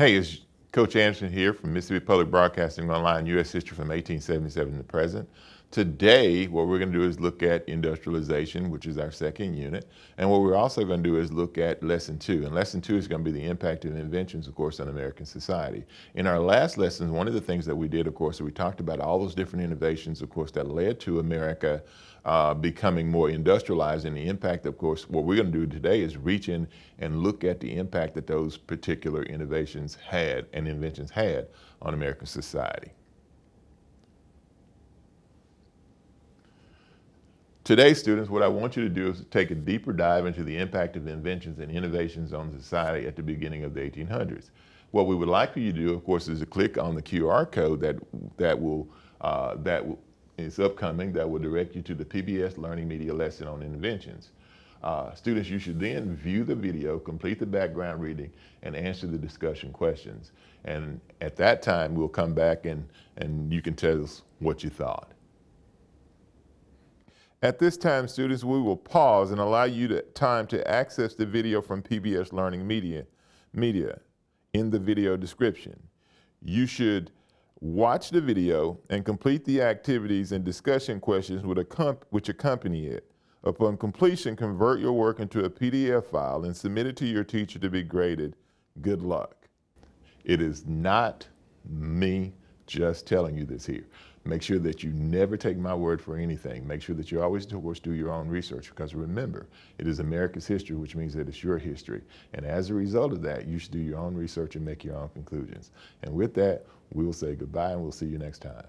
Hey, it's Coach Anderson here from Mississippi Public Broadcasting Online, U.S. History from 1877 to present. Today, what we're going to do is look at industrialization, which is our second unit. And what we're also going to do is look at Lesson 2. And Lesson 2 is going to be the impact of inventions, of course, on American society. In our last lessons, one of the things that we did, of course, we talked about all those different innovations, of course, that led to America becoming more industrialized, and the impact, of course, what we're going to do today is reach in and look at the impact that those particular innovations had and inventions had on American society. Today, students, what I want you to do is take a deeper dive into the impact of inventions and innovations on society at the beginning of the 1800s. What we would like for you to do, of course, is to click on the QR code that is upcoming, that will direct you to the PBS Learning Media lesson on inventions. Students, you should then view the video, complete the background reading, and answer the discussion questions. And at that time, we'll come back and you can tell us what you thought. At this time, students, we will pause and allow you time to access the video from PBS Learning Media in the video description. You should watch the video and complete the activities and discussion questions which accompany it. Upon completion, convert your work into a PDF file and submit it to your teacher to be graded. Good luck. It is not me just telling you this here. Make sure that you never take my word for anything. Make sure that you always, of course, do your own research, because remember, it is America's history, which means that it's your history. And as a result of that, you should do your own research and make your own conclusions. And with that, we will say goodbye and we'll see you next time.